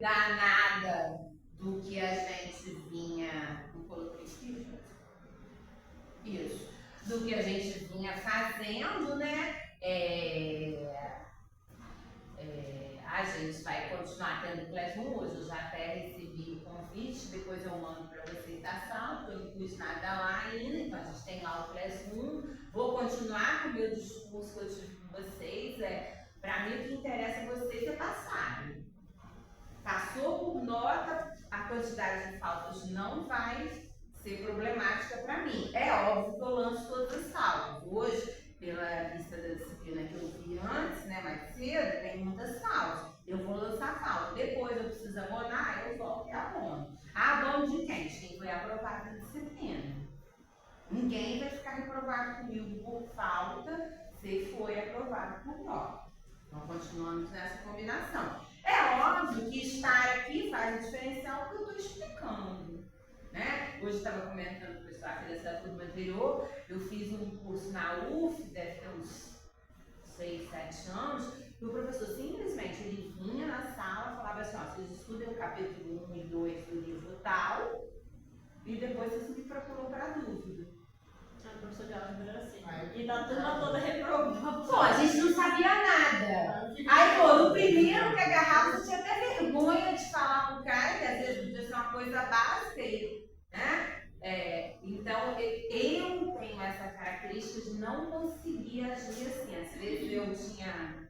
danada do que a gente vinha. Não coloquei isso. Do que a gente vinha fazendo, né? A gente vai continuar tendo Classroom hoje. Eu já até recebi o convite, depois eu mando para vocês da sala, porque eu não pus nada lá ainda, então a gente tem lá o Classroom. Vou continuar com o meu discurso que eu tive com vocês. Para mim, o que interessa a vocês é passarem. Passou por nota, a quantidade de faltas não vai ser problemática para mim. É óbvio que eu lanço todas as faltas. Hoje, pela lista da disciplina que eu vi antes, né, mais cedo, tem muitas faltas. Eu vou lançar falta. Depois eu preciso abonar, eu volto e abono. Abono de quem? De quem foi aprovado na disciplina. Ninguém vai ficar reprovado comigo por falta se foi aprovado por nota. Então, continuamos nessa combinação. É óbvio que estar aqui faz a diferencial porque eu estou explicando. Né? Hoje estava comentando com o pessoal aqui dessa turma anterior, eu fiz um curso na UF, deve ter uns 6, 7 anos, e o professor simplesmente ele vinha na sala e falava assim, ó, vocês estudem o capítulo 1 e 2 do livro tal, e depois vocês me procuram para dúvida. O professor de álgebra era assim. E da turma toda reprovou. Pô, a gente não sabia nada. Aí, pô, no primeiro que agarrava, você tinha até vergonha de falar pro cara, que às vezes podia ser uma coisa básica, né? Então, eu tenho essa característica de não conseguir agir assim. Às vezes eu tinha...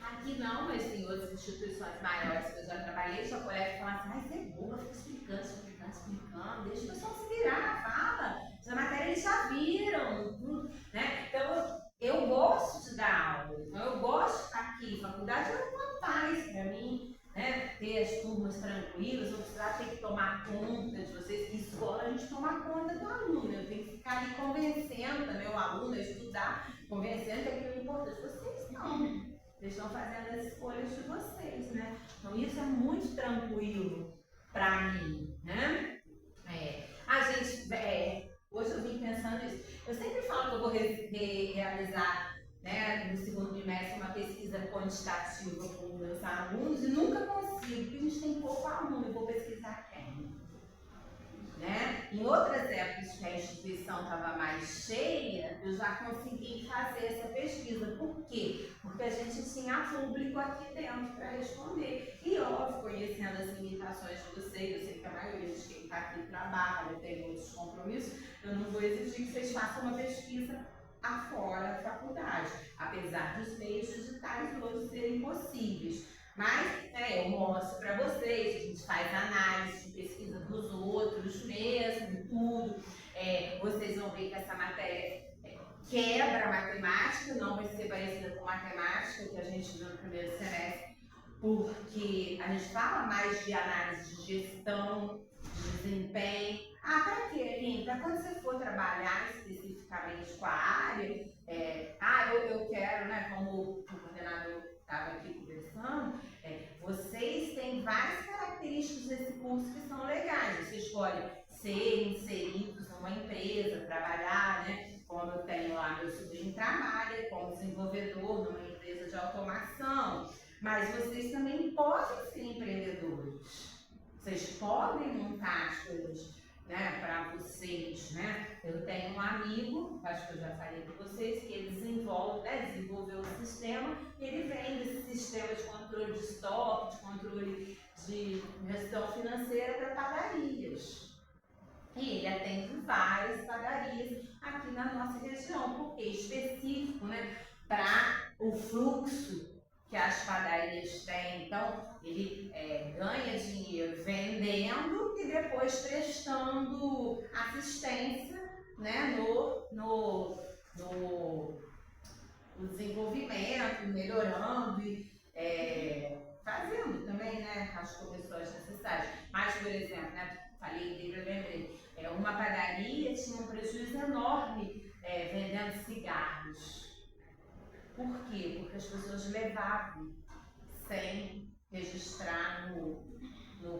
Aqui não, mas tem outras instituições maiores que eu já trabalhei, já colega falava assim, mas você é boa, fica explicando, deixa o pessoal se virar, fala. Essa matéria eles já viram, tudo, né? Então, eu gosto de dar aula, então eu gosto de estar aqui. Faculdade é uma paz para mim, né? Ter as turmas tranquilas, não precisar ter que tomar conta de vocês. Escola a gente toma conta do aluno, eu tenho que ficar ali convencendo também o aluno a estudar, convencendo que aquilo é importante. Vocês não. Vocês estão fazendo as escolhas de vocês, né? Então isso é muito tranquilo para mim, né? Hoje eu vim pensando nisso. Eu sempre falo que eu vou realizar, né, no segundo bimestre uma pesquisa quantitativa com os meus alunos e nunca consigo, porque a gente tem pouco aluno, eu vou pesquisar quem? Né? Em outras épocas que a instituição estava mais cheia, eu já consegui fazer essa pesquisa. Por quê? Porque a gente tinha público aqui dentro para responder. E óbvio, conhecendo as limitações de vocês, eu sei que a maioria de quem está aqui trabalha, tem outros compromissos, eu não vou exigir que vocês façam uma pesquisa afora da faculdade, apesar dos meios digitais hoje serem possíveis. Mas eu mostro para vocês, a gente faz análise de pesquisa dos outros mesmo, tudo. Vocês vão ver que essa matéria quebra a matemática, não vai ser parecida com matemática, que a gente viu no primeiro semestre, porque a gente fala mais de análise de gestão, de desempenho. Para quê, Lívia? Para quando você for trabalhar especificamente com a área, eu quero, né, como o coordenador estava aqui conversando, vocês têm várias características desse curso que são legais. Você escolhe ser inseridos numa empresa, trabalhar, né? Como eu tenho lá, meu sobrinho trabalha como desenvolvedor numa empresa de automação. Mas vocês também podem ser empreendedores. Vocês podem montar as coisas, né, para vocês, né? Eu tenho um amigo, acho que eu já falei para vocês, que ele desenvolveu um sistema, ele vem desse sistema de controle de estoque, de controle de gestão financeira para padarias. E ele atende várias padarias aqui na nossa região, porque é específico, né, para o fluxo que as padarias têm. Então, ele ganha dinheiro vendendo e depois prestando assistência, né, no desenvolvimento, melhorando e fazendo também, né, as correções necessárias. Mas, por exemplo, né, falei dele, eu lembrei, uma padaria tinha um prejuízo enorme vendendo cigarros. Por quê? Porque as pessoas levavam sem registrar no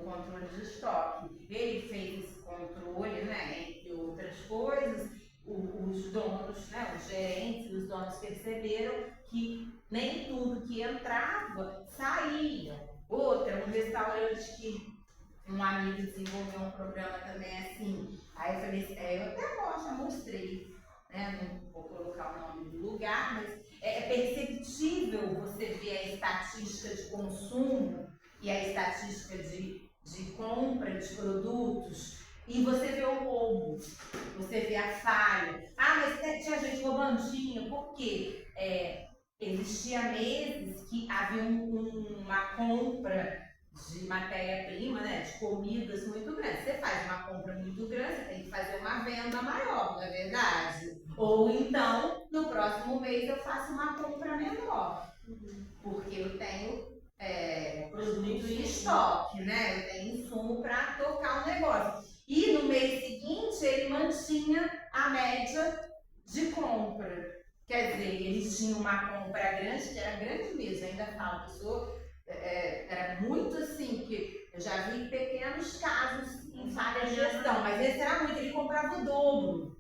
controle de estoque. Ele fez esse controle, né, entre outras coisas, os donos, né, os gerentes, os donos perceberam que nem tudo que entrava saía. um amigo desenvolveu um programa também assim. Aí eu falei assim, eu até já mostrei, né? Não vou colocar o nome do lugar, mas é perceptível você ver a estatística de consumo e a estatística de compra de produtos, e você vê o roubo, você vê a falha. Ah, mas tinha gente roubandinho, por quê? Existia meses que havia uma compra de matéria-prima, né, de comidas muito grande. Você faz uma compra muito grande, você tem que fazer uma venda maior, não é verdade? Ou então, no próximo mês eu faço uma compra menor, porque eu tenho produto em estoque, né? Eu tenho insumo para tocar o negócio. E no mês seguinte ele mantinha a média de compra. Quer dizer, eles tinham uma compra grande, que era grande mesmo, ainda falo, pessoa era muito assim, porque eu já vi pequenos casos em falha de gestão, mas esse era muito, ele comprava o dobro.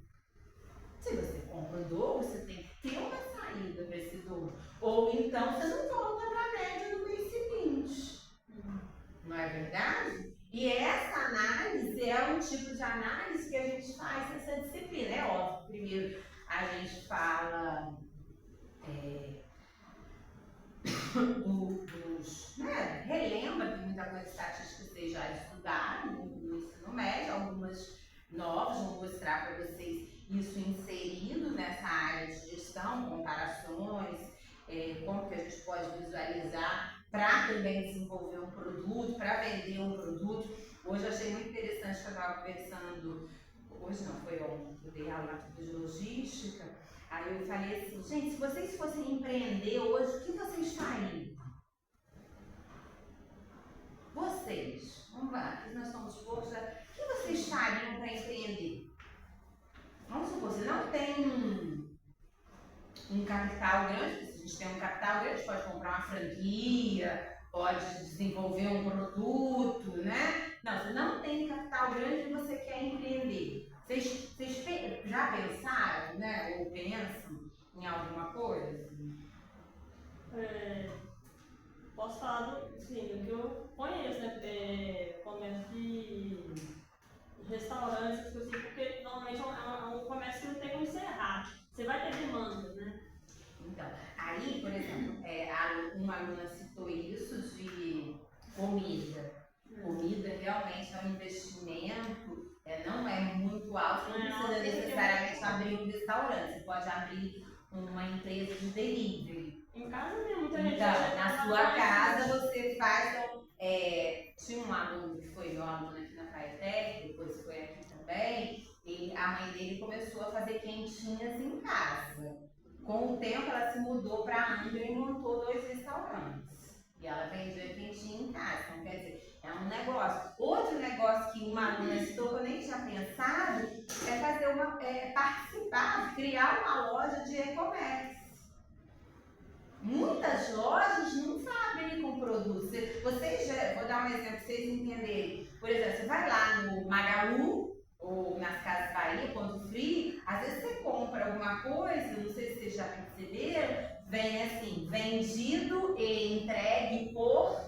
Se você compra o dobro, você tem que ter uma saída para esse dobro. Ou então você não volta para a média do mês seguinte. Não é verdade? E essa análise é um tipo de análise que a gente faz nessa disciplina. É óbvio, primeiro a gente fala relembra que muita coisa estatística vocês já estudaram no ensino médio, algumas novas, vou mostrar para vocês isso inserido nessa área de gestão, comparações, como que a gente pode visualizar para também desenvolver um produto, para vender um produto. Hoje eu achei muito interessante que eu estava conversando, hoje não, foi ontem, eu dei aula de logística. Aí eu falei assim, gente, se vocês fossem empreender hoje, o que vocês fariam? Vocês, vamos lá, aqui nós somos poucos, o que vocês fariam para empreender? Vamos supor, você não tem um capital grande, porque se a gente tem um capital grande, pode comprar uma franquia, pode desenvolver um produto, né? Não, você não tem capital grande e você quer empreender. Vocês já pensaram, né, ou pensam em alguma coisa? Posso falar do que eu conheço, né? Comércio de restaurantes, essas coisas assim, porque normalmente é um comércio que não tem como encerrar. Você vai ter demanda, né? Então, aí, por exemplo, uma aluna citou isso de comida. Comida realmente é um investimento, não é muito alto, não precisa necessariamente abrir um restaurante, você pode abrir uma empresa de delivery. Em casa mesmo, muita gente. Então, na sua casa você faz. Tinha um aluno que foi meu aluno aqui na Caetec, depois foi aqui também, e a mãe dele começou a fazer quentinhas em casa. Com o tempo ela se mudou para Angra e montou 2 restaurantes. E ela vendia quentinha em casa. Então, quer dizer, é um negócio. Outro negócio que uma aluna citou que eu nem tinha pensado é fazer participar, criar uma loja de e-commerce. Muitas lojas não fabricam produtos. Vou dar um exemplo para vocês entenderem. Por exemplo, você vai lá no Magalu ou nas Casas Bahia, Ponto Frio, às vezes você compra alguma coisa, não sei se vocês já perceberam, vem assim, vendido e entregue por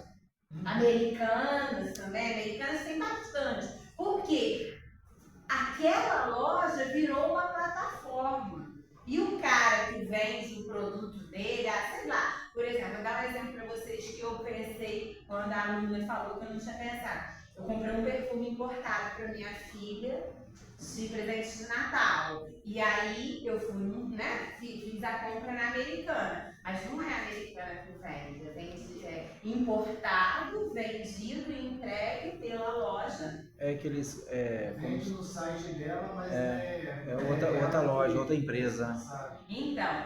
Americanas também. Americanas tem bastante. Por quê? Aquela loja virou uma plataforma. E o cara que vende o produto dele, sei lá, por exemplo, vou dar um exemplo para vocês que eu pensei quando a aluna falou que eu não tinha pensado. Eu comprei um perfume importado para minha filha de presente de Natal. E aí eu fui, fiz a compra na Americana. Mas não é a Americana que vende, importado, vendido e entregue pela loja. Vende no site dela, mas outra loja, outra empresa. Então,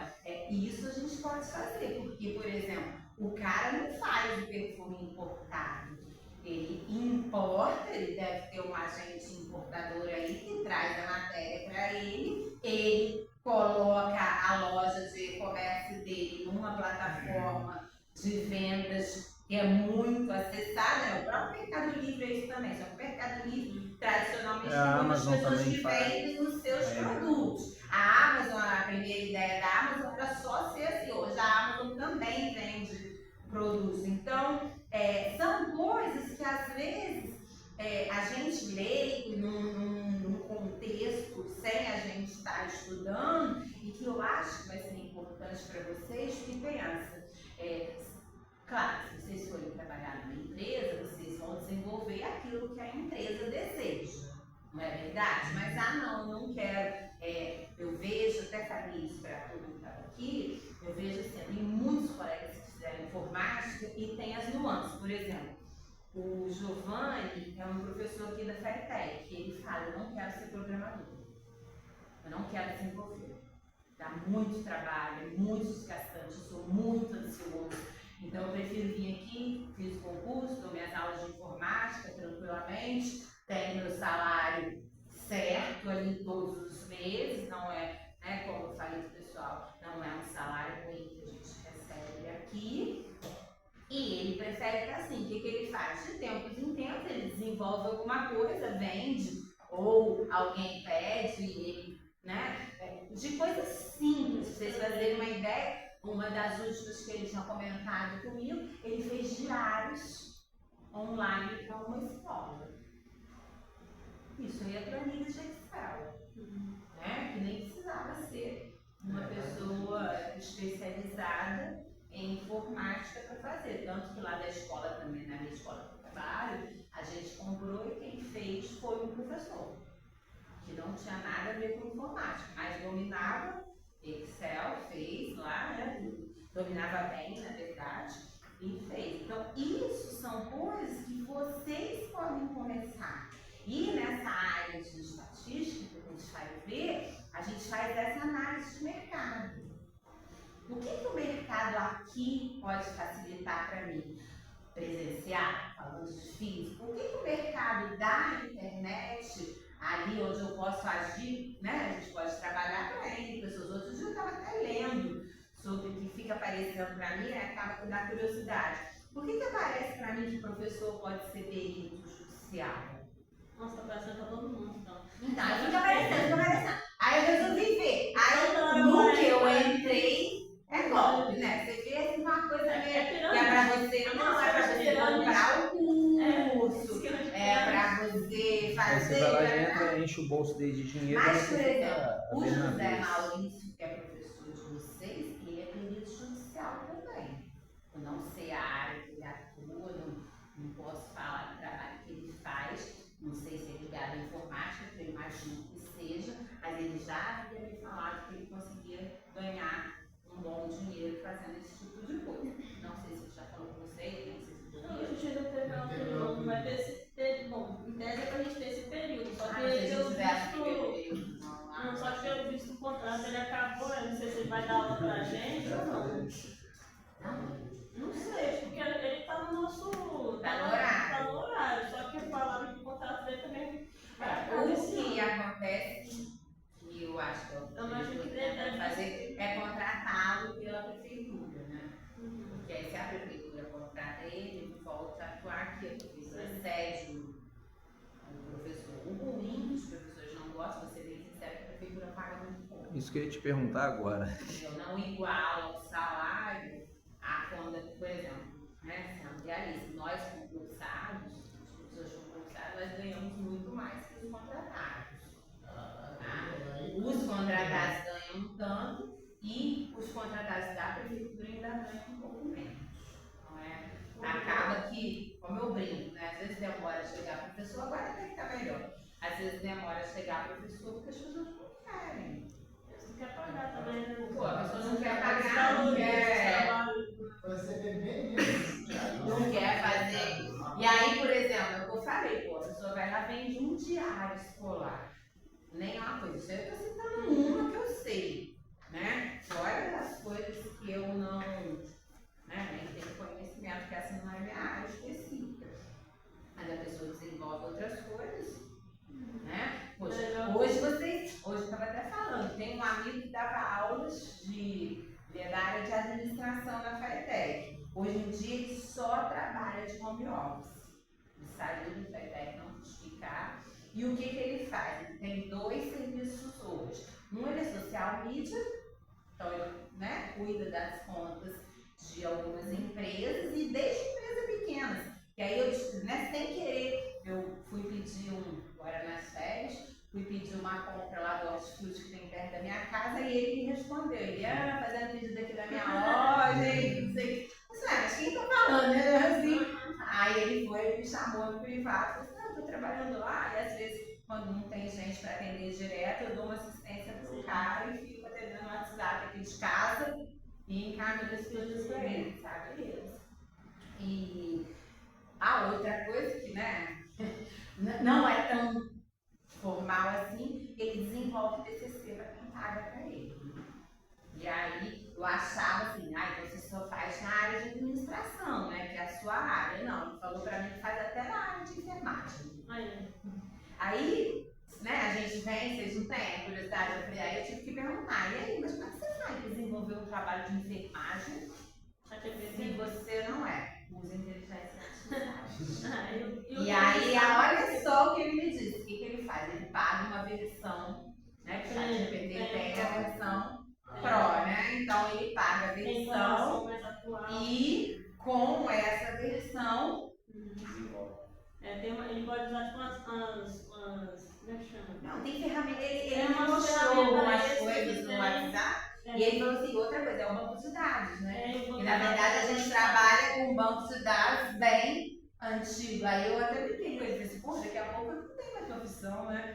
isso a gente pode fazer, porque, por exemplo, o cara não faz o perfume importado. Ele importa, ele deve ter um agente importador aí que traz a matéria para ele coloca a loja de e-commerce dele numa plataforma de vendas que é muito acessada, né? O próprio Mercado Livre é isso também, só que o Mercado Livre tradicionalmente tem muitas pessoas que vendem os seus produtos. A Amazon, a primeira ideia da Amazon era só ser assim, hoje a Amazon também vende produtos. Então, são coisas que às vezes importante para vocês que pensa. Claro, se vocês forem trabalhar numa empresa, vocês vão desenvolver aquilo que a empresa deseja. Não é verdade? Mas, não quero. Eu vejo, até falei isso para todo mundo que estava aqui, eu vejo assim, tem muitos colegas que fizeram informática e tem as nuances. Por exemplo, o Giovanni é um professor aqui da FATEC, que ele fala, eu não quero ser programador, eu não quero desenvolver. Dá muito trabalho, é muito desgastante, eu sou muito ansioso. Então eu prefiro vir aqui, fiz o concurso, dou minhas aulas de informática tranquilamente, tenho meu salário certo ali todos os meses, não é, como eu falei pro pessoal, não é um salário ruim que a gente recebe aqui. E ele prefere que assim, o que ele faz? De tempos em tempos ele desenvolve alguma coisa, vende, ou alguém pede e ele, de coisas simples, pra vocês fazerem uma ideia. Uma das últimas que ele tinha comentado comigo, ele fez diários online para uma escola. Isso aí é planilha de Excel, que nem precisava ser uma pessoa especializada em informática para fazer. Tanto que lá da escola também, na minha escola de trabalho, a gente comprou e quem fez foi um professor, que não tinha nada a ver com informática, mas dominava Excel, fez lá, dominava bem, na verdade, e fez. Então, isso são coisas que vocês podem começar. E nessa área de estatística que a gente vai ver, a gente faz essa análise de mercado. O que o mercado aqui pode facilitar para mim? Presenciar, falando de físico. O que o mercado da internet, ali onde eu posso agir, a gente pode trabalhar para ele, pessoas. Outros dias eu estava até lendo sobre o que fica aparecendo para mim, acaba com da curiosidade. Por que aparece para mim que o professor pode ser perito judicial? Nossa, tá aparecendo pra todo mundo, então. Então, aí fica aparecendo. Aí eu resolvi ver. Aí, no que eu entrei, é golpe, Você vê assim, uma coisa meio que é pra você, não é pra você comprar o curso, é pra você fazer. Aí você vai lá e entra, enche o bolso dele de dinheiro. Mas, por exemplo, o José Maurício, que é professor de vocês, ele é perito judicial também. Eu não sei a área que ele atua, não posso falar do trabalho que ele faz. Não sei se é ligado à informática, eu imagino que seja, mas ele já havia me falado que ele conseguia ganhar um bom dinheiro fazendo esse tipo de coisa. Não sei se ele já falou com vocês, não sei se Não, a gente ainda teve uma período, vai ter esse bom, em tese é pra gente ter esse período, só que só que eu visto o contrato, ele acabou, eu não sei se ele vai dar aula pra gente ou não. Não sei, porque ele tá no nosso. Tá no horário, só que falaram que o contrato dele também vai acabar. O que acontece, que eu acho que eu deve fazer, é contratá-lo pela prefeitura, Porque aí se a prefeitura contrata ele volta a atuar aqui, a prefeitura cede o professor. O ruim, os professores não gostam, você bem sincero, que a prefeitura paga muito pouco. Isso que eu ia te perguntar agora. Eu não igualo o salário a quando, por exemplo, sendo realista, nós concursados, os professores concursados, nós ganhamos muito mais que os contratados. Os contratados ganham um tanto e os contratados da prefeitura ainda ganham um pouco menos. Acaba que, como eu brinco, às vezes demora a chegar a professor, agora até que está melhor. Às vezes demora a chegar a professor porque as pessoas não querem. Eles não querem pagar também, né? Pô, a pessoa não quer pagar, não quer. Não quer fazer. E aí, por exemplo, é o que eu falei, a pessoa vai lá, vende um diário escolar. Nem é uma coisa. Isso eu estou citando uma que eu sei, Fora das coisas que eu não, nem tenho conhecimento, que essa não é minha área específica. Mas a pessoa desenvolve outras coisas, Hoje eu estava até falando, tem um amigo que dava aulas da área de administração na FATEC. Hoje em dia ele só trabalha de home office. Ele saiu do FATEC não justificar. E o que ele faz? Ele tem 2 serviços hoje. Um ele é social media, então ele cuida das contas de algumas empresas e desde empresas pequenas. E aí eu, sem querer, eu fui pedir agora nas férias, fui pedir uma compra lá do hortifruti que tem perto da minha casa e ele me respondeu. Ele, fazendo pedido aqui, no privado, eu falo, não, estou trabalhando lá, e às vezes, quando não tem gente para atender direto, eu dou uma assistência pro cara e fico atendendo no WhatsApp aqui de casa e encaminho as coisas para ele, sabe? E a outra coisa que, né, não é tão formal assim, ele desenvolve TCC para quem paga para ele. E aí eu achava assim, então você só faz na área de administração, né, que é a sua área. Não, ele falou para mim que faz até na área de enfermagem. Aí, né, a gente vem, vocês não têm a curiosidade, eu falei, aí eu tive que perguntar, e aí, mas como é que você faz desenvolver um trabalho de enfermagem se você não usa inteligência artificial? E aí, olha só o que ele me disse, o que ele faz? Ele paga uma versão, né, que o ChatGPT tem a versão Pro, né? Então ele paga a versão e com essa versão ele pode usar tipo umas como é que chama? Não, tem ferramenta, ele É uma mostrou ferramenta algumas extra coisas que no tem. WhatsApp e ele falou assim, outra coisa, é um banco de dados, né? E na verdade a gente trabalha com um banco de dados bem antigo. Aí eu até brinquei com ele, falei assim, pô, daqui a pouco eu não tenho mais profissão, né?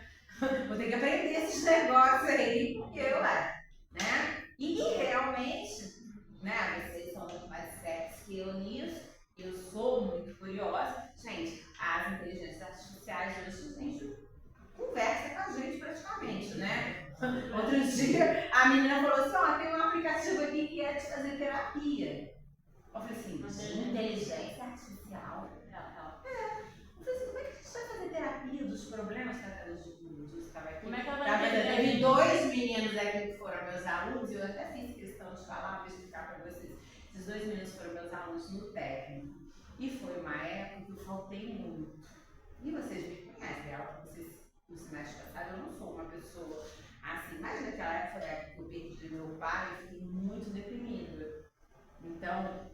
Vou ter que aprender esses negócios aí, porque né? E realmente, né, vocês são muito mais sérios que eu nisso, eu sou muito curiosa. Gente, as inteligências artificiais hoje, a gente conversa com a gente praticamente, né? Outro dia, a menina falou assim, tem um aplicativo aqui que é de fazer terapia. Eu falei assim, inteligência artificial? Eu falei assim, como é que a gente vai fazer terapia dos problemas tratados dos trabalhos? Como é que ela vai Teve 2 meninos aqui que foram meus alunos, e eu até fiz questão de falar, vou explicar para vocês. Esses 2 meninos foram meus alunos no técnico. E foi uma época que eu faltei muito. E vocês me conhecem, no semestre passado eu não sou uma pessoa assim, mas naquela época foi a época que eu perdi meu pai, eu fiquei muito deprimida. Então,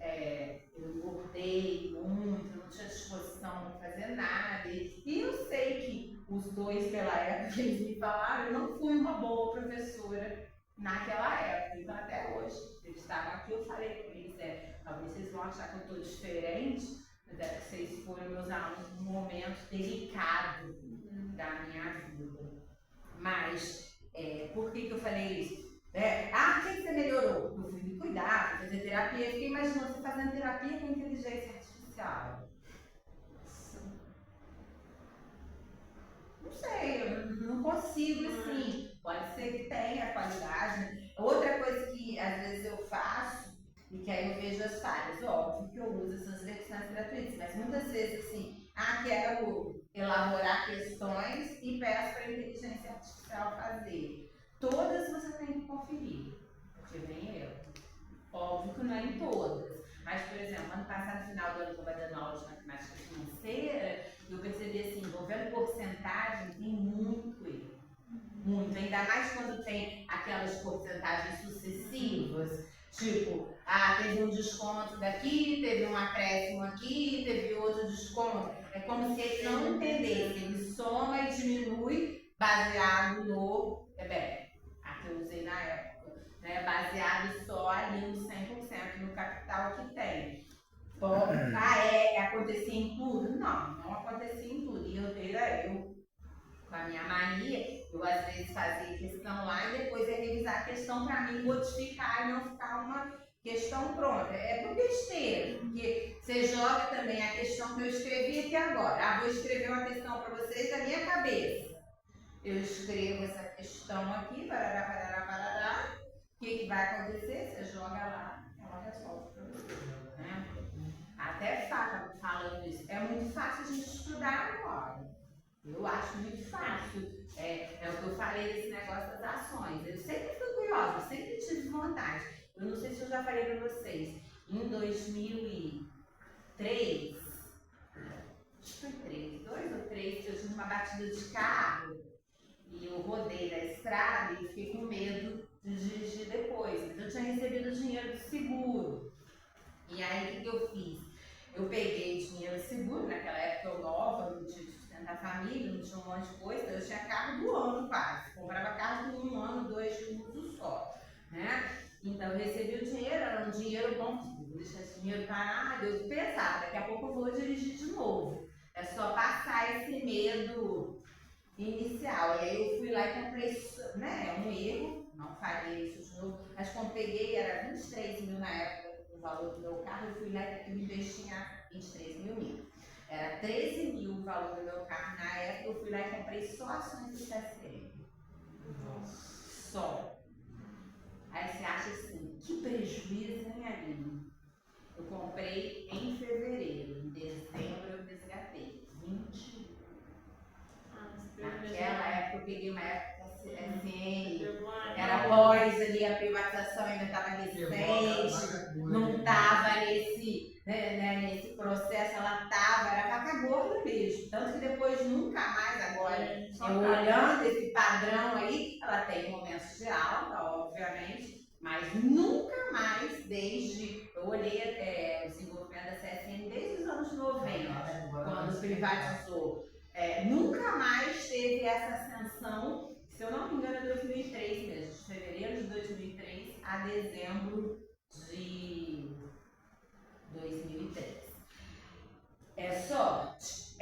eu engordei muito, não tinha disposição para fazer nada. E eu sei que os 2, pela época que eles me falaram, eu não fui uma boa professora naquela época. Então, até hoje, eles estavam aqui, eu falei para eles, talvez vocês vão achar que eu estou diferente, mas é que vocês foram meus alunos num momento delicado da minha vida. Mas, por que eu falei isso? O que você melhorou? Eu fui me cuidar, fui fazer terapia. Eu fiquei imaginando você fazendo terapia com inteligência artificial. Não sei, eu não consigo assim. Pode ser que tenha qualidade. Né? Outra coisa que às vezes eu faço e que aí eu vejo as falhas, óbvio que eu uso essas versões gratuitas, mas muitas vezes assim, quero elaborar questões e peço para a inteligência artificial fazer. Todas você tem que conferir, porque vem eu. Óbvio que não é em todas, mas, por exemplo, ano passado, no final do ano, eu estava dando aula de matemática financeira, eu percebi assim, envolvendo porcentagem, tem muito erro. Muito, ainda mais quando tem aquelas porcentagens sucessivas, tipo, teve um desconto daqui, teve um acréscimo aqui, teve outro desconto. É como se ele não entendesse, ele soma e diminui baseado no, que eu usei na época, né, baseado só ali no 100% no capital que tem. Acontecia em tudo? Não acontecia em tudo. E eu, com a minha mania, eu às vezes fazia questão lá e depois ia revisar a questão para mim modificar e não ficar uma questão pronta. É por besteira, porque você joga também a questão que eu escrevi aqui agora. Vou escrever uma questão para vocês da minha cabeça. Eu escrevo essa questão aqui, parará. O que vai acontecer? Você joga lá, ela resolve para você. Né? Até falando isso, é muito fácil a gente estudar agora. Eu acho muito fácil. É o que eu falei desse negócio das ações. Eu sempre fui curiosa, eu sempre tive vontade. Eu não sei se eu já falei para vocês. Em 2003, acho que foi 2 ou 3, eu tive uma batida de carro. E eu rodei na estrada e fiquei com medo de dirigir depois. Mas eu tinha recebido o dinheiro do seguro. E aí o que eu fiz? Eu peguei dinheiro do seguro, naquela época eu nova, não tinha de sustentar a família, não tinha um monte de coisa, eu tinha carro do ano quase. Comprava carro por 1 ano, 2 de uso só. Né? Então eu recebi o dinheiro, era um dinheiro bom, vou deixar esse dinheiro parado. Eu pensava, daqui a pouco eu vou dirigir de novo. É só inicial. E aí eu fui lá e comprei, né? É um erro, não faria isso de novo. Mas quando peguei, era 23 mil na época o valor do meu carro, eu fui lá e investi em 23 mil. Era 13 mil o valor do meu carro na época, eu fui lá e comprei só ações do CSN. Só. Aí você acha assim, que prejuízo, hein, Aline? Eu comprei em fevereiro, em dezembro eu resgatei 21. Naquela época eu peguei uma época CSN, era pós ali, a privatização ainda estava recente, não estava nesse, nesse processo, ela estava, era vaca gorda mesmo. Tanto que depois nunca mais agora, eu olhando esse padrão aí, ela tem momentos de alta, obviamente, mas nunca mais desde, eu olhei o desenvolvimento da CSN desde os anos 90, quando privatizou. Nunca mais teve essa ascensão, se eu não me engano, é 2003 mesmo, de fevereiro de 2003 a dezembro de 2003. É sorte?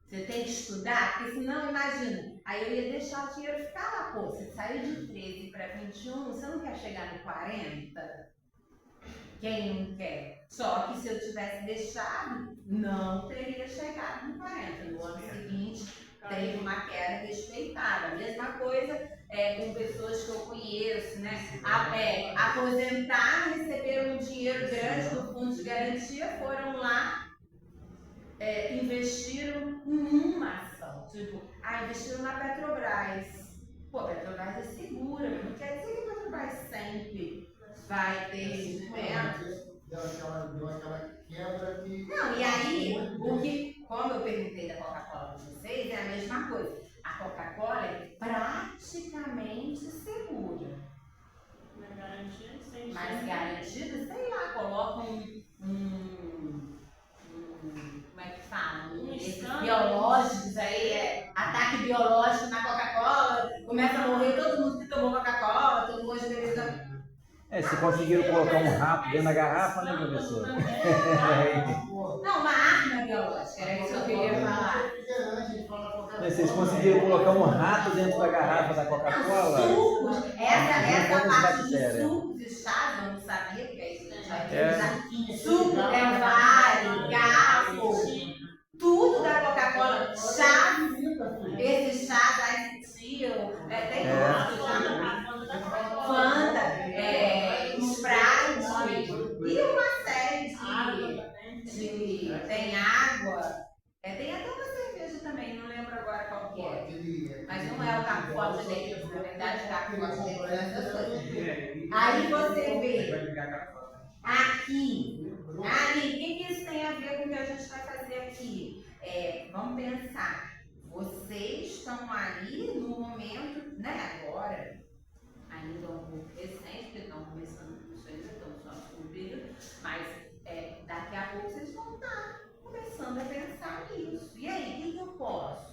Você tem que estudar, porque senão, imagina, aí eu ia deixar o dinheiro ficar lá, pô, você saiu de 13 para 21, você não quer chegar no 40? Quem não quer? Só que se eu tivesse deixado, não teria chegado no 40. No ano seguinte, teve uma queda respeitada. A mesma coisa com pessoas que eu conheço, né? Aposentaram, receberam um dinheiro grande do fundo de garantia, foram lá, investiram em uma ação. Tipo, investiram na Petrobras. Pô, a Petrobras é segura, mas não quer dizer que a Petrobras sempre vai ter rendimento. Deu aquela quebra que... Não, e aí, como eu perguntei da Coca-Cola para vocês, é a mesma coisa. A Coca-Cola é praticamente segura. Mas garantida, sei lá, colocam como é que fala? Esses biológicos aí, ataque biológico na Coca-Cola, começa a morrer todo mundo que tomou Coca-Cola, todo mundo de beleza. Se conseguiram colocar um rato dentro da garrafa, né, professor? Não, uma arma biológica, era isso que eu queria falar. Vocês conseguiram colocar um rato dentro da garrafa da Coca-Cola? Sucos, essa parte de sucos e chás, eu não sabia, porque aí você já suco, vale, garfo, tudo da Coca-Cola, chá, esses chás aí existiam, tem Fanta, Sprite, e uma série de tem água, tem até uma cerveja também, não lembro agora qual que é, mas não é o Caco Forte deles, na verdade o Caco Forte deles é essas coisas. Aí você vê aqui, ali, o que isso tem a ver com o que a gente vai fazer aqui? Vamos pensar, vocês estão ali no momento, né, agora, ainda um pouco recente, porque estão começando isso ainda, estão só no período, mas daqui a pouco vocês vão estar começando a pensar nisso. E aí, o que eu posso?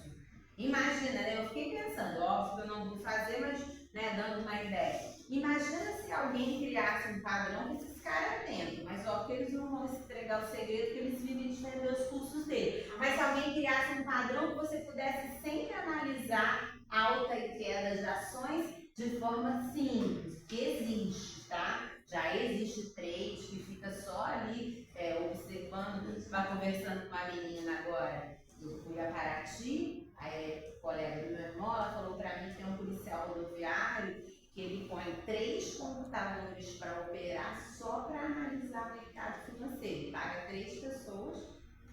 Imagina, né, eu fiquei pensando, óbvio que eu não vou fazer, mas dando uma ideia. Imagina se alguém criasse um padrão que esses caras tentam, mas óbvio que eles não vão se entregar o segredo, porque eles vivem de vender os cursos dele. Mas se alguém criasse um padrão que você pudesse sempre analisar alta e queda de ações de forma simples, que existe, tá? Já existe trade que fica só ali observando. Estava conversando com uma menina agora, eu fui a Paraty, colega do meu irmão, ela falou para mim que tem um policial rodoviário que ele põe 3 computadores para operar só para analisar o mercado financeiro. Ele paga 3 pessoas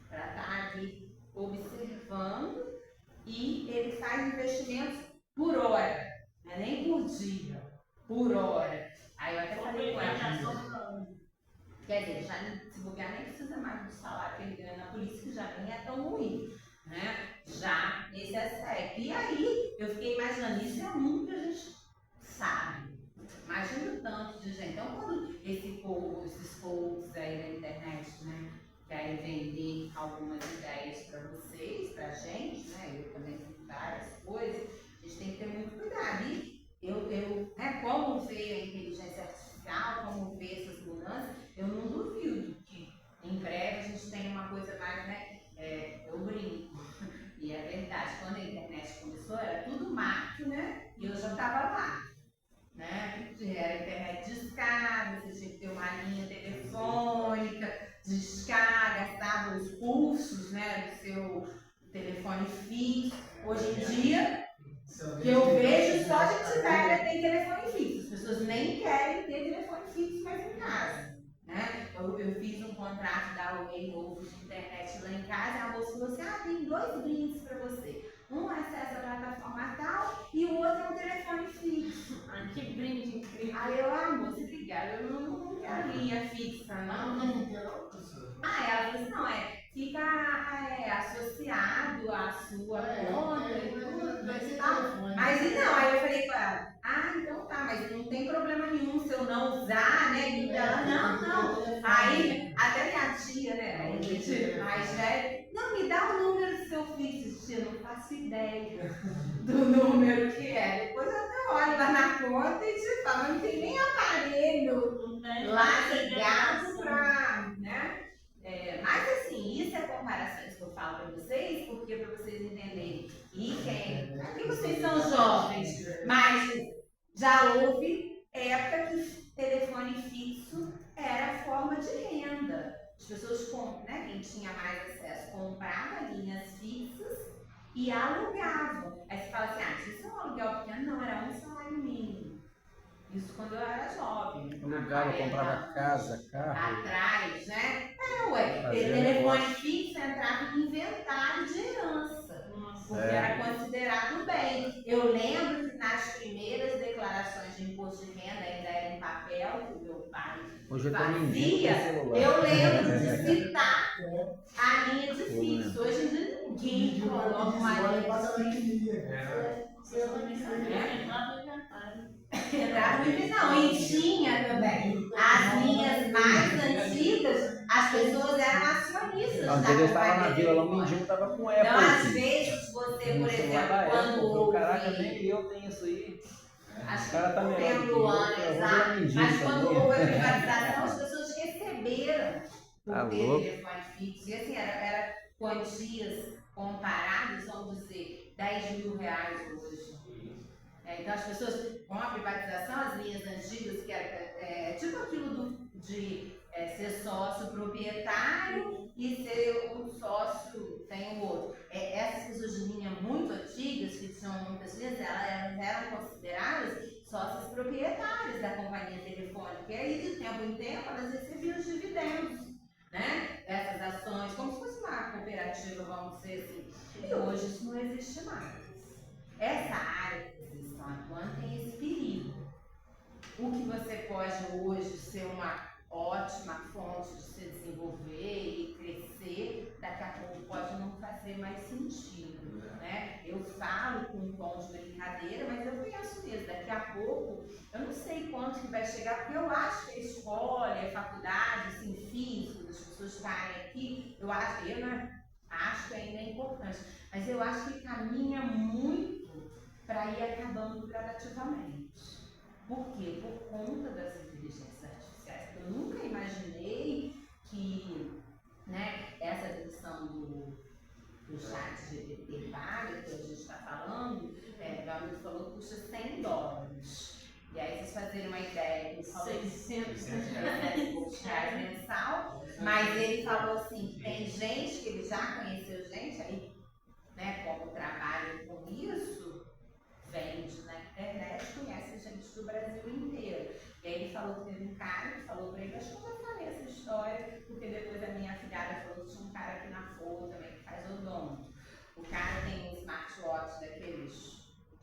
para estar ali observando e ele faz investimentos por hora. Não é nem por dia, por hora. Aí eu até falei com ela, quer dizer, já se bobear nem precisa mais do salário que ele ganha na polícia, que já nem é tão ruim, né? Já esse aspecto. E aí eu fiquei imaginando, isso é muito que a gente sabe. Imagina o tanto de gente. Então quando esses povos aí da internet, né, querem vender algumas ideias para vocês, para a gente, né? Eu também fiz várias coisas. A gente tem que ter muito cuidado. E como veio a inteligência artificial, como veio essas mudanças, eu não duvido que em breve a gente tenha uma coisa mais, eu brinco. E é verdade, quando a internet começou, recursos, né, do seu telefone fixo. Hoje em dia, que eu vejo só gente velha tem telefone fixo. As pessoas nem querem ter telefone fixo mais em casa. Né? Eu fiz um contrato da alguém novo de internet lá em casa e a moça falou assim, tem 2 brindes para você. Um é acesso à plataforma tal e o outro é um telefone fixo. Ai, que brinde incrível. Aí eu, moça, obrigada, eu não quero linha fixa, não. Ela falou assim, não, fica associado à sua conta e tudo, mas não, aí eu falei com ela, então tá, mas não tem problema nenhum se eu não usar, né? E ela, não. Aí, até minha tia, né, mais velha, não, me dá o número do seu fixo, tia, não faço ideia do número que é. Depois eu até olho lá na conta e te falo, não tem nem aparelho lá ligado pra, né? Mas assim, isso é comparações que eu falo para vocês, porque para vocês entenderem que vocês são jovens, mas já houve época que telefone fixo era forma de renda. As pessoas, né, quem tinha mais acesso, comprava linhas fixas e alugavam. Aí você fala assim, isso é um aluguel pequeno? Não, era um salário mínimo. Isso quando eu era jovem. Alugava, comprava casa, carro. Atrás, né? Telefone fixo entrava em inventário de herança. Porque era considerado bem. Eu lembro que nas primeiras declarações de imposto de renda ainda era em papel, que o meu pai fazia. Eu lembro de citar a linha de fixo. Hoje em dia ninguém coloca uma linha de fixo. Não, e tinha também as linhas mais antigas, as pessoas eram acionistas. Não, eu estava na vila lá, um mendigo estava com Apple. Então, às vezes, você, por exemplo, quando houve... Caraca, nem eu tenho isso aí. Acho O cara tá que melhor lembro o ano exato, mas quando houve a privatização, as pessoas receberam por ter telefone fixo. E assim, era quantias comparadas, vamos dizer, R$10.000 hoje. Então as pessoas, com a privatização, as linhas antigas, que era tipo aquilo de ser sócio proprietário e ser um sócio, tem o outro. Essas pessoas de linha muito antigas, que tinham muitas linhas, elas eram consideradas sócios proprietários da companhia telefônica. E aí, de tempo em tempo, elas recebiam os dividendos, né? Essas ações, como se fosse uma cooperativa, vamos dizer assim. E hoje isso não existe mais. Essa área que vocês estão atuando tem esse perigo. O que você pode hoje ser uma ótima fonte de se desenvolver e crescer, daqui a pouco pode não fazer mais sentido, né? Eu falo com um tom de brincadeira, mas eu penso mesmo, daqui a pouco, eu não sei quanto que vai chegar, porque eu acho que a escola, a faculdade, assim, físico, das pessoas estarem aqui, eu acho que ainda é importante, mas eu acho que caminha muito para ir acabando gradativamente. Por quê? Por conta das inteligências artificiais. Eu nunca imaginei que, né, essa questão do chat GPT paga, que a gente está falando, meu amigo falou que custa $100. E aí vocês fazerem uma ideia, ele falou R$600 mensal, mas ele falou assim, que tem gente que ele já conheceu gente aí, né, como trabalha com isso, vende na internet, conhece gente do Brasil inteiro. E aí ele falou que teve um cara que falou pra ele, acho que eu já falei essa história, porque depois a minha afilhada falou que tinha um cara aqui na Folha também que faz odonto. O cara tem um smartwatch daqueles,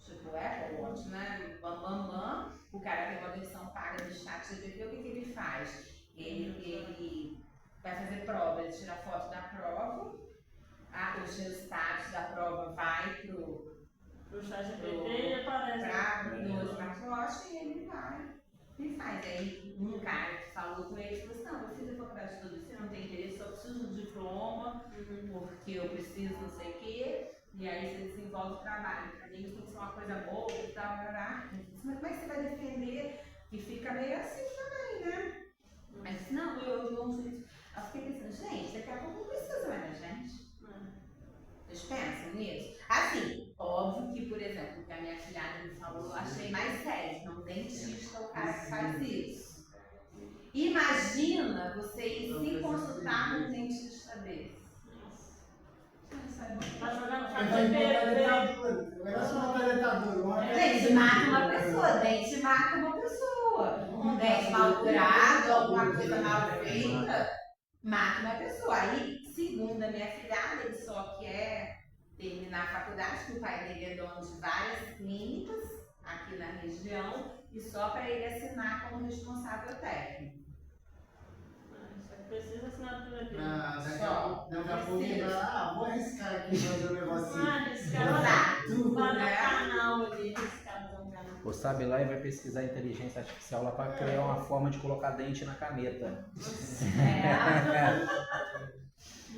tipo Apple Watch, né? Bam. O cara tem uma versão paga do chat GPT, o que ele faz? Ele vai fazer prova, ele tira a foto da prova, os resultados da prova vai pro chat GPT e aparece no smartwatch e ele vai e faz. Aí um cara que falou com ele falou assim, não, eu fiz a faculdade de tudo isso, não tem interesse, só preciso de diploma, porque eu preciso não sei o quê, e aí você desenvolve o trabalho. Pra mim tem que ser uma coisa boa e tal, mas como é que você vai defender? Que fica meio assim também, né? Mas não, eu fiquei pensando, gente, daqui a pouco não precisa mais da gente. Vocês pensam nisso? Assim, óbvio que, por exemplo, o que a minha filhada me falou, eu achei mais sério. Não dentista o cara que faz isso. Imagina você ir se consultar com um dentista desse. dentadura. O negócio não é dentadura. Dente mata uma pessoa, dente mata uma pessoa. Um dente mal curado, alguma coisa mal feita, mata uma pessoa. Aí, segundo a minha filhada, ele só quer terminar a faculdade, que o pai dele é dono de várias clínicas aqui na região, e só para ele assinar como responsável técnico. Só que precisa assinatura dele. Daqui a pouco ele vai, vou arriscar aqui fazer um negocinho. Arriscar lá no canal ali, arriscar no canal. Ou sabe lá e vai pesquisar inteligência artificial lá para criar uma forma de colocar dente na caneta.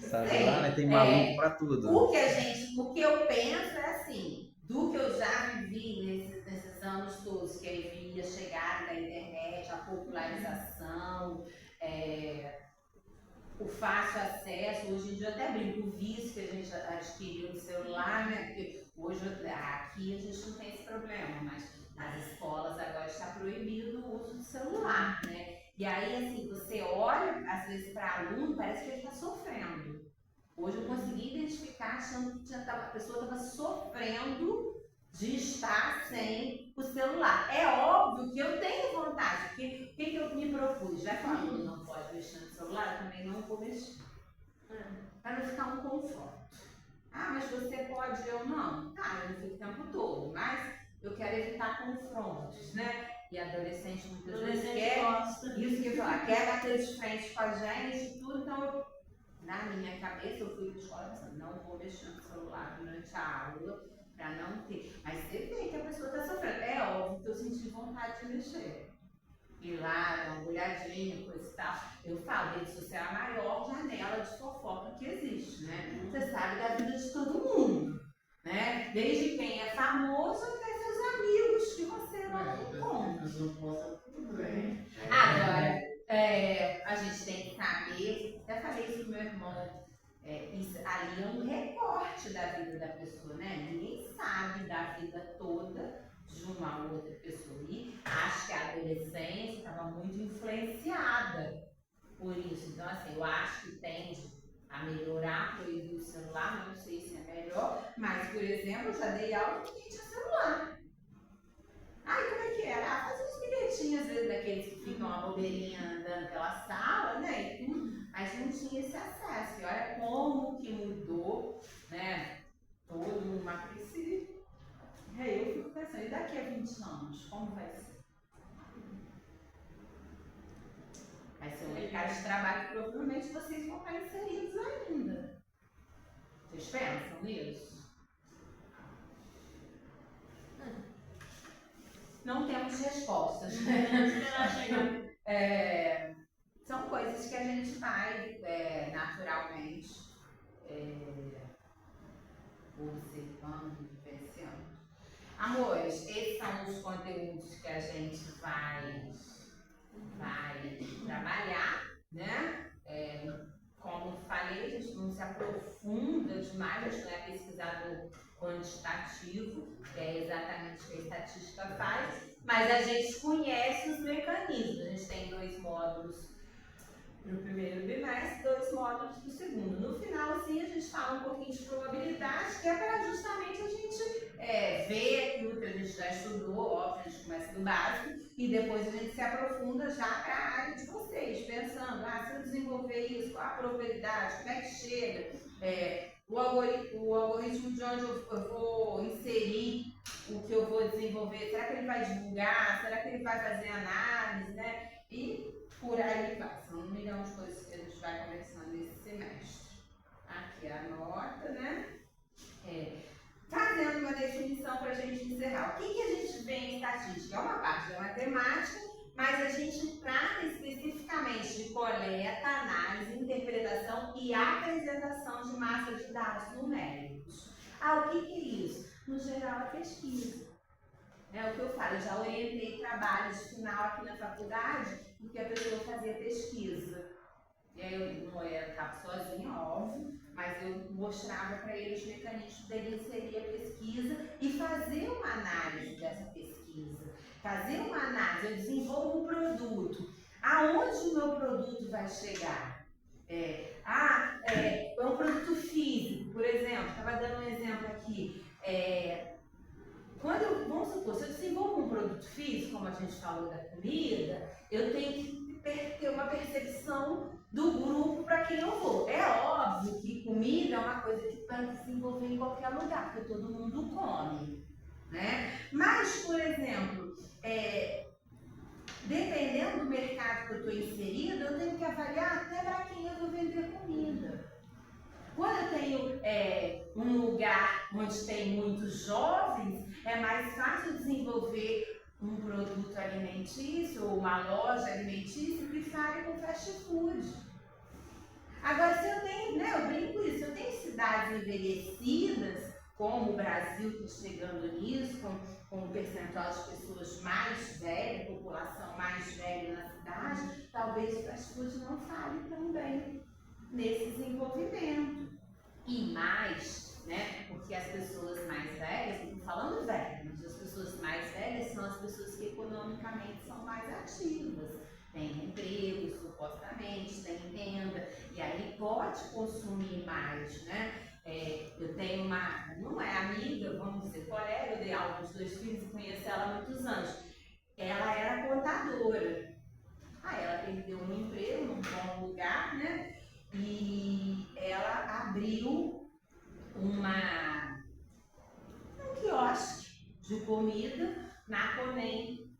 Sabe lá, né? Tem maluco para tudo. O que eu penso é assim, do que eu já vivi nesses anos todos, que aí via a chegada da internet, a popularização, o fácil acesso, hoje em dia eu até brinco, o vício que a gente adquiriu no celular, né? Porque hoje aqui a gente não tem esse problema, mas nas escolas agora está proibido o uso do celular, né? E aí, assim, você olha, às vezes, para aluno, parece que ele está sofrendo. Hoje eu consegui identificar, achando que a pessoa estava sofrendo de estar sem o celular. É óbvio que eu tenho vontade, porque o que eu me propus? Já que o aluno não pode mexer no celular, eu também não vou mexer. Para não ficar um conforto. Ah, mas você pode, eu não. Tá, eu não fico o tempo todo, mas eu quero evitar confrontos, né? E adolescente muitas vezes quer, isso que eu falar, quer bater de frente com a gente e tudo, então na minha cabeça eu fui para a escola pensando, não vou mexer no celular durante a aula para não ter. Mas você vê que a pessoa está sofrendo. É óbvio que eu senti vontade de mexer. Ir lá, dar uma olhadinha, coisa e tal. Eu falo, rede social é a maior janela de fofoca que existe, né? Você sabe da vida de todo mundo, né? Desde quem é famoso até seus amigos que você não encontra. Agora, a gente tem que saber, até falei isso pro meu irmão, isso ali é um recorte da vida da pessoa, né? Ninguém sabe da vida toda de uma outra pessoa. E acho que a adolescência estava muito influenciada por isso. Então, assim, eu acho que tende a melhorar, proibir o celular, não sei se é melhor, mas, por exemplo, eu já dei aula que ninguém tinha celular. Ai, como é que era? Fazer uns bilhetinhos, às vezes, daqueles que ficam uma bobeirinha andando pela sala, né? E tudo, mas não tinha esse acesso. E olha como que mudou, né? Todo uma crise. Eu fico pensando, e daqui a 20 anos, como vai ser? Vai ser um mercado de trabalho que provavelmente vocês vão estar inseridos ainda. Vocês pensam nisso? Não temos respostas. São coisas que a gente vai naturalmente observando e vivenciando. Amores, esses são os conteúdos que a gente vai trabalhar, né? Como falei, a gente não se aprofunda demais, a gente não é pesquisador quantitativo, que é exatamente o que a estatística faz, mas a gente conhece os mecanismos. A gente tem 2 módulos no primeiro bimestre, 2 módulos no segundo. No final, assim, a gente fala um pouquinho de probabilidade, que é para justamente a gente ver aquilo que a gente já estudou, óbvio, a gente começa do básico, e depois a gente se aprofunda já para a área de vocês, pensando, se eu desenvolver isso, qual a probabilidade, como é que chega, o algoritmo de onde eu vou inserir o que eu vou desenvolver, será que ele vai divulgar, será que ele vai fazer análise, né? E por aí vai, são 1 milhão de coisas que a gente vai conversando nesse semestre. Aqui a nota, né? Fazendo uma definição para a gente encerrar. O que a gente vê em estatística? É uma parte da matemática, mas a gente trata especificamente de coleta, análise, interpretação e apresentação de massa de dados numéricos. O que é isso? No geral, a pesquisa. É o que eu falo, eu já orientei trabalhos de final aqui na faculdade, em que a pessoa fazia pesquisa. E aí eu não estava sozinha, óbvio, mas eu mostrava para ele os mecanismos dele inserir a pesquisa e fazer uma análise dessa pesquisa. Fazer uma análise, eu desenvolvo um produto. Aonde o meu produto vai chegar? É um produto físico, por exemplo, estava dando um exemplo aqui. a gente falou da comida, eu tenho que ter uma percepção do grupo para quem eu vou. É óbvio que comida é uma coisa que vai se desenvolver em qualquer lugar, porque todo mundo come, né? Mas, por exemplo, dependendo do mercado que eu estou inserida, eu tenho que avaliar até para quem eu vou vender comida. Quando eu tenho um lugar onde tem muitos jovens, é mais fácil desenvolver um produto alimentício ou uma loja alimentícia que fale com fast food. Agora, se eu tenho, eu brinco isso, eu tenho cidades envelhecidas, como o Brasil está chegando nisso, com um percentual de pessoas mais velhas, população mais velha na cidade, talvez o fast food não fale tão bem nesse desenvolvimento. E mais, porque as pessoas mais velhas, não estou falando velhas, mas as pessoas mais velhas são as pessoas que economicamente são mais ativas, têm emprego, supostamente, têm renda, e aí pode consumir mais, eu tenho uma, não é amiga, vamos dizer, colega, eu dei aula dos 2 filhos e conheci ela há muitos anos. Ela era contadora. Ela perdeu um emprego num bom lugar, e ela abriu um quiosque de comida na Conem,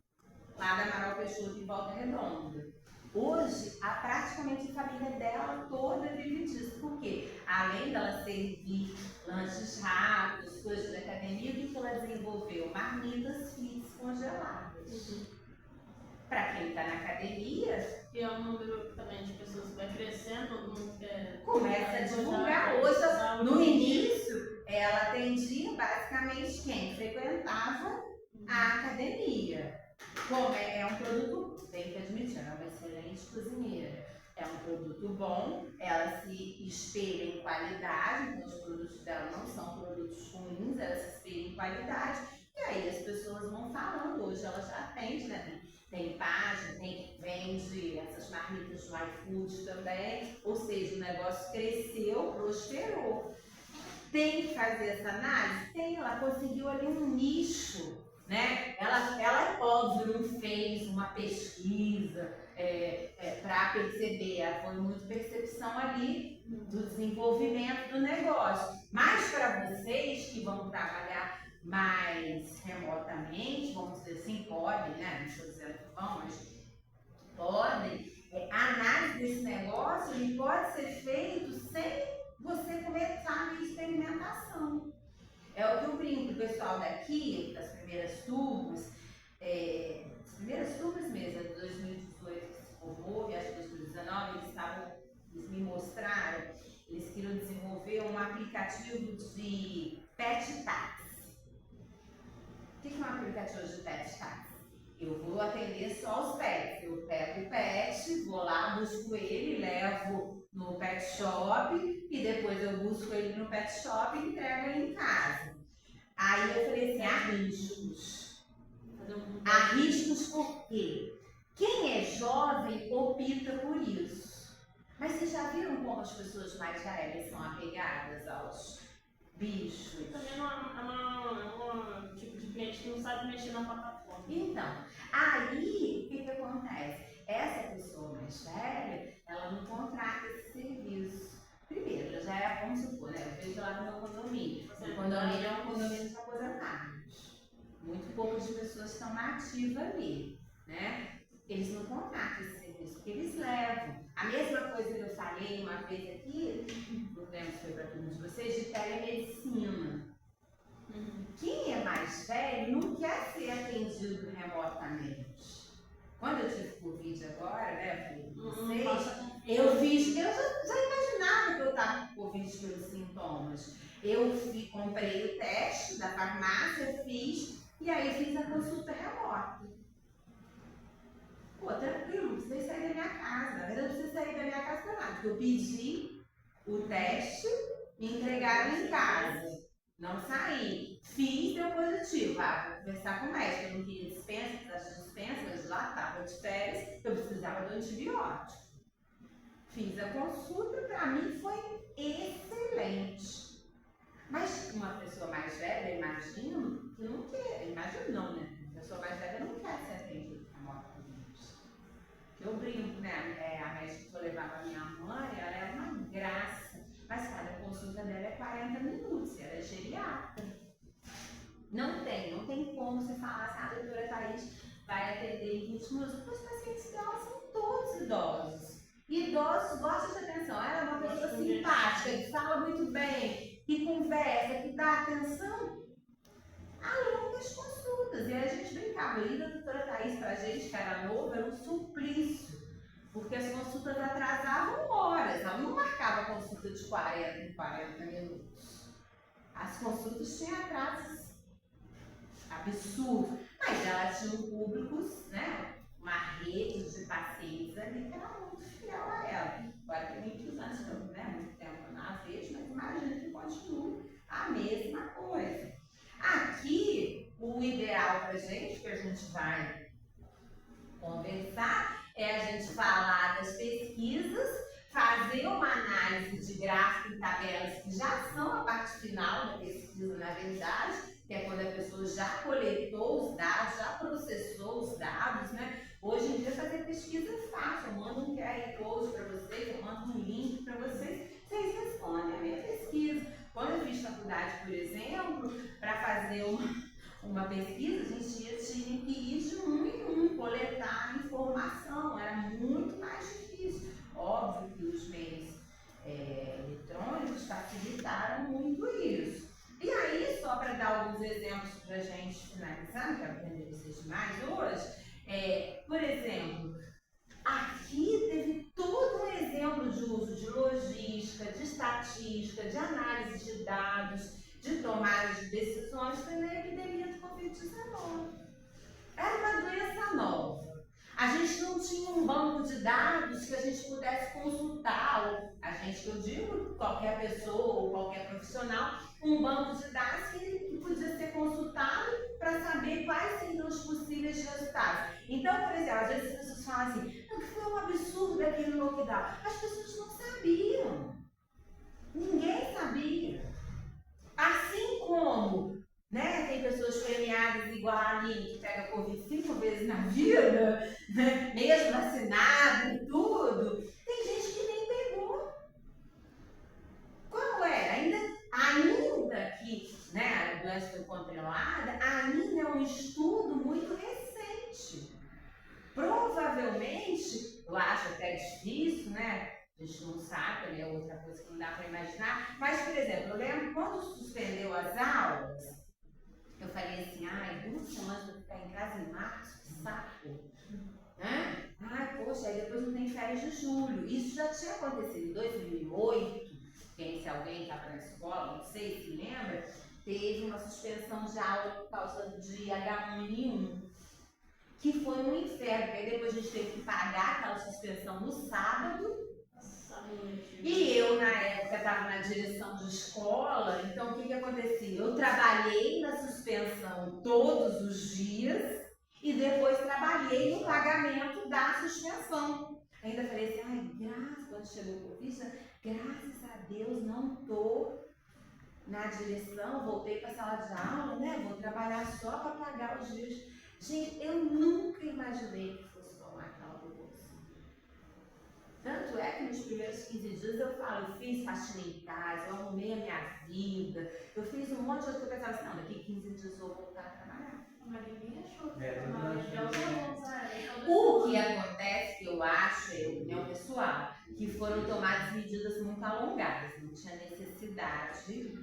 lá da Amaral Peixoto, em Volta Redonda. Hoje, praticamente a família dela toda vive disso, porque além dela servir lanches rápidos, coisas da academia, o que ela desenvolveu? Marmitas fits congeladas. Para quem está na academia, E é um número também de pessoas que vai crescendo, todo mundo quer. Começa a divulgar. Hoje, no início, ela atendia basicamente quem frequentava a academia. Como é um produto, tem que admitir, ela é uma excelente cozinheira. É um produto bom, ela se espelha em qualidade, então os produtos dela não são produtos ruins, ela se espelha em qualidade. E aí as pessoas vão falando, hoje ela já atende, tem página, vende essas marmitas no iFood também, ou seja, o negócio cresceu, prosperou. Tem que fazer essa análise? Tem, ela conseguiu ali um nicho, Ela óbvio, não fez uma pesquisa para perceber, foi muito percepção ali do desenvolvimento do negócio. Mas para vocês que vão trabalhar mais remotamente, vamos dizer assim, podem, não estou dizendo que vão, mas podem, a análise desse negócio ele pode ser feito sem você começar a experimentação. É o que eu brinco, o pessoal daqui, das primeiras turmas mesmo, de 2018 que se formou, e acho que 2019, eles me mostraram, eles queriam desenvolver um aplicativo de pet táxi. O que é um aplicativo de pet táxi? Eu vou atender só os pets. Eu pego o pet, vou lá, busco ele, levo no pet shop e depois eu busco ele no pet shop e entrego ele em casa. Aí eu falei assim, há riscos. Há riscos por quê? Quem é jovem opta por isso. Mas vocês já viram como as pessoas mais velhas são apegadas aos bichos? Também é um tipo de cliente que não sabe mexer na plataforma. Então, aí o que acontece? Essa pessoa mais velha, ela não contrata esse serviço. Primeiro, já é, vamos supor, eu vejo lá no meu condomínio. O condomínio é um condomínio de aposentados. Muito poucas pessoas estão na ativa ali, Eles não contratam esse serviço, porque eles levam. A mesma coisa que eu falei uma vez aqui, não lembro se foi para todos vocês, de telemedicina. Quem é mais velho não quer ser atendido remotamente. Quando eu tive Covid agora, eu já imaginava que eu estava com Covid pelos sintomas. Eu comprei o teste da farmácia, fiz, e aí fiz a consulta remota. Pô, tranquilo, não precisei sair da minha casa. Na verdade, eu não precisei sair da minha casa para nada, porque eu pedi o teste, me entregaram em casa. Não saí. Fiz, deu positivo. Vou conversar com o médico. Eu não queria dispensa, mas lá estava de férias, eu precisava do antibiótico. Fiz a consulta, para mim foi excelente. Mas uma pessoa mais velha, imagino que não quer. Imagino não, Uma pessoa mais velha não quer ser atendida Eu brinco, né? A médica que eu levava a minha mãe, ela é uma graça. Mas cada consulta dela é 40 minutos, ela é geriatra. Não tem como você falar assim, a doutora Thaís vai atender em 20 minutos. Porque os pacientes dela são todos idosos. E idosos gostam de atenção. Ela é uma pessoa simpática, que fala muito bem, que conversa, que dá atenção a longas consultas. E aí a gente brincava, e a doutora Thaís pra gente, que era nova, era um suplício. Porque as consultas atrasavam horas. Ela não marcava consulta de 40 em 40 minutos. As consultas tinham atrasos absurdos. Mas ela tinha um público, né? Uma rede de pacientes ali que era muito fiel a ela. Agora tem muitos anos, né? Muito tempo eu não a vejo, mas imagino que continue a mesma coisa. Aqui, o ideal pra gente, que a gente vai conversar, é a gente falar das pesquisas, fazer uma análise de gráfico e tabelas que já são a parte final da pesquisa, na verdade, que é quando a pessoa já coletou os dados, já processou os dados, né? Hoje em dia fazer pesquisa é fácil, eu mando um QR Code para vocês, eu mando um link para vocês, vocês respondem a minha pesquisa. Quando eu fiz faculdade, por exemplo, para fazer uma pesquisa, a gente tinha que ir de um em um, coletar informação, era muito mais difícil. Óbvio que os meios eletrônicos facilitaram muito isso. E aí, só para dar alguns exemplos para a gente finalizar, que eu aprendi vocês demais hoje, por exemplo, aqui teve todo um exemplo de uso de logística, de estatística, de análise de dados, de tomada de decisões na epidemia de Covid-19. Era uma doença nova. A gente não tinha um banco de dados que a gente pudesse consultar, ou a gente, que eu digo, qualquer pessoa ou qualquer profissional, um banco de dados que podia ser consultado para saber quais seriam os possíveis resultados. Então, por exemplo, às vezes as pessoas falam assim, não, que foi um absurdo daquele lockdown. As pessoas não sabiam. Ninguém sabia. Assim como, né, tem pessoas premiadas igual a mim, que pega Covid 5 vezes na vida, né, mesmo vacinada e tudo, tem gente que nem pegou. Como é? Ainda que, né, a doença foi controlada, ainda é um estudo muito recente. Provavelmente, eu acho até difícil, né? A gente não sabe, também é outra coisa que não dá para imaginar. Mas, por exemplo, eu lembro quando suspendeu as aulas, eu falei assim, 2 semanas para ficar em casa em março, que saco. Poxa, aí depois não tem férias de julho. Isso já tinha acontecido em 2008, se alguém estava na escola, não sei se lembra, teve uma suspensão de aula por causa de H1N1, que foi um inferno, porque aí depois a gente teve que pagar aquela suspensão no sábado. E eu, na época, estava na direção de escola, então o que acontecia? Eu trabalhei na suspensão todos os dias e depois trabalhei no pagamento da suspensão. Ainda falei assim, quando chegou o Covid, graças a Deus não estou na direção, voltei para a sala de aula, né? Vou trabalhar só para pagar os dias. Gente, eu nunca imaginei que fosse tomar aquela proporção. Tanto é que nos primeiros 15 dias eu fiz faxina em casa, eu arrumei a minha vida, eu fiz um monte de coisa que eu pensava assim, não, daqui 15 dias eu vou voltar a trabalhar. Mas ninguém achou. O que acontece, que eu acho, é opinião pessoal, que foram tomadas medidas muito alongadas, não tinha necessidade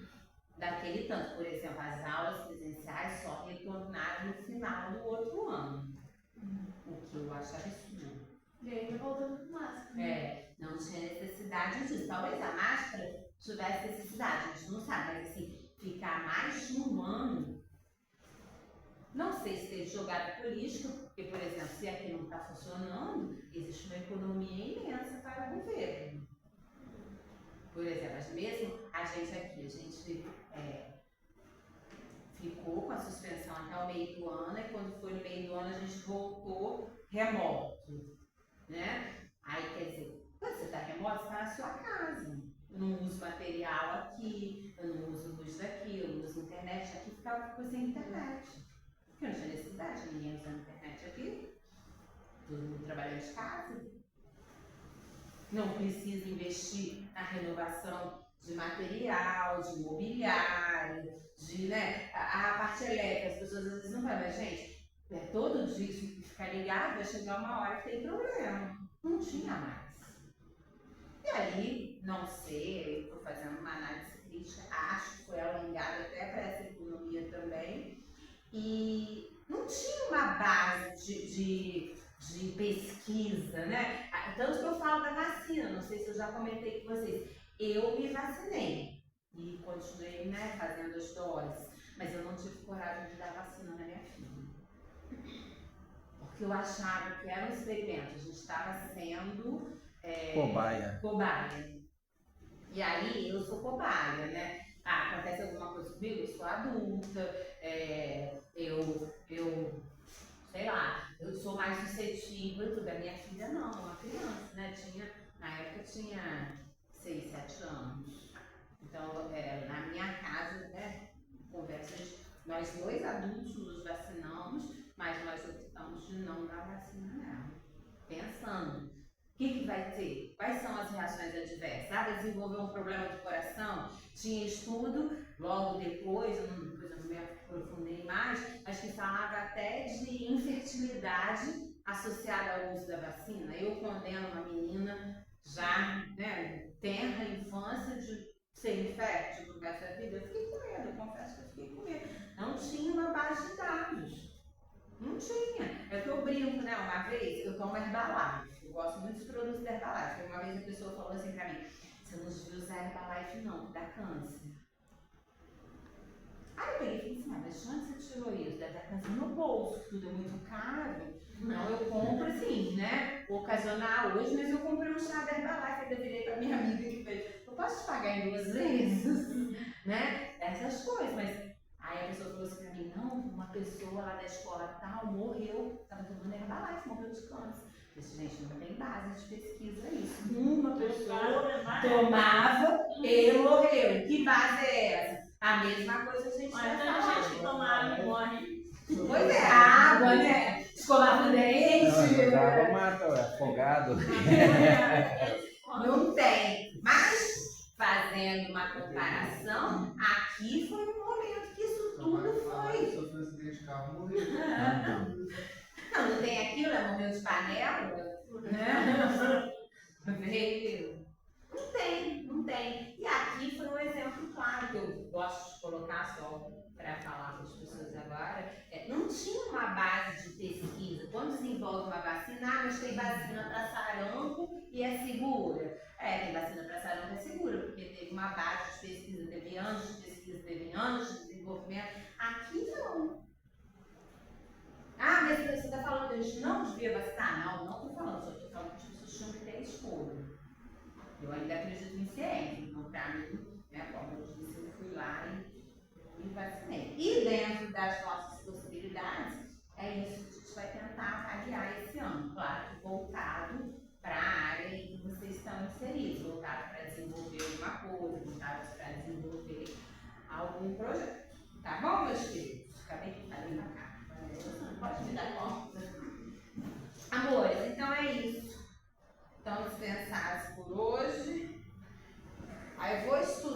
daquele tanto. Por exemplo, as aulas presenciais só retornaram no final do outro ano, o que eu acho absurdo. E aí tá voltando com máscara. Não tinha necessidade disso. Talvez a máscara tivesse necessidade, a gente não sabe, mas assim, ficar mais de um ano, não sei se teve jogada política, porque, por exemplo, se aqui não está funcionando, existe uma economia imensa para o governo. Por exemplo, mesmo a gente aqui, ficou com a suspensão até o meio do ano, e quando foi no meio do ano a gente voltou remoto, né? Aí, quer dizer, quando você está remoto, você está na sua casa. Eu não uso material aqui, eu não uso luz daqui, eu não uso internet aqui, ficou sem internet. Porque não tinha necessidade, ninguém usando internet aqui. todo mundo trabalha de casa. Não precisa investir na renovação de material, de mobiliário, de, né, a parte elétrica. As pessoas às vezes não falam, mas gente, todo dia ficar ligado, vai chegar uma hora que tem problema. Não tinha mais. E aí, não sei, estou fazendo uma análise crítica, acho que foi alongada até para essa economia também. E não tinha uma base de pesquisa, né? Tanto que eu falo da vacina, não sei se eu já comentei com vocês. Eu me vacinei e continuei, né, fazendo as doses, mas eu não tive coragem de dar vacina na minha filha. Porque eu achava que era um experimento, a gente estava sendo cobaia. E aí eu sou cobaia, né? Acontece alguma coisa comigo, eu sou adulta, sei lá, eu sou mais suscetível e tudo. A minha filha não, uma criança, né? Na época tinha 6, 7 anos. Então, na minha casa, né, conversas, nós 2 adultos nos vacinamos, mas nós optamos de não dar vacina nela. Pensando, o que vai ter? Quais são as reações adversas? Vai desenvolver um problema do coração? Tinha estudo, logo depois eu não me aprofundei mais, mas que falava até de infertilidade associada ao uso da vacina. Eu condeno uma menina já, né, tenra infância de ser infértil por resto da vida. Eu fiquei com medo, eu confesso que eu fiquei com medo. Não tinha uma base de dados. Não tinha. É que eu brinco, né? Uma vez eu tomo Herbalife. Eu gosto muito dos produtos da Herbalife. Uma vez a pessoa falou assim pra mim: você não devia usar Herbalife não, que dá câncer. Aí eu peguei e falei assim: mas de onde você tirou isso? Deve dar câncer no bolso, tudo é muito caro. Não, eu compro assim, né? Ocasional hoje, mas eu comprei um chá da Herbalife. Eu virei pra minha amiga que fez: eu posso te pagar em 2 vezes? Né? Essas coisas, mas. Aí a pessoa falou assim pra mim: não, uma pessoa lá da escola tal morreu, estava tomando Herbalife, morreu de câncer. Eu disse: gente, não tem base de pesquisa isso. Uma pessoa tomava e morreu. Que base é essa? A mesma coisa a gente Mas vai tem falar. gente que toma água e morre. Pois é, água, né? Escovar o dente. Não, água mata, afogado. Não tem. Mas, fazendo uma comparação, aqui foi um momento que isso tudo foi. Sofreu acidente de carro, morreu. Não tem aquilo, ela morreu de panela, né? Veio. Não tem. E aqui foi um exemplo claro que eu gosto de colocar só para falar com as pessoas agora. Não tinha uma base de pesquisa. Quando desenvolve uma vacina, mas tem vacina para sarampo e é segura. Tem vacina para sarampo e é segura, porque teve uma base de pesquisa, teve anos de pesquisa, teve anos de desenvolvimento. Aqui não. Mas você está falando que a gente não devia vacinar? Não estou falando, só estou falando que as pessoas tinham que ter escolha. Eu ainda acredito em ciência, então para mim, né, como eu disse, eu fui lá e me vacinei. E dentro das nossas possibilidades, é isso que a gente vai tentar avaliar esse ano. Claro que voltado para a área em que vocês estão inseridos, voltado para desenvolver alguma coisa, voltado para desenvolver algum projeto. Tá bom, meus queridos? Acabei de falei na cara. Pode me dar conta? Amores, então é isso. Estão dispensados por hoje. Aí eu vou estudar.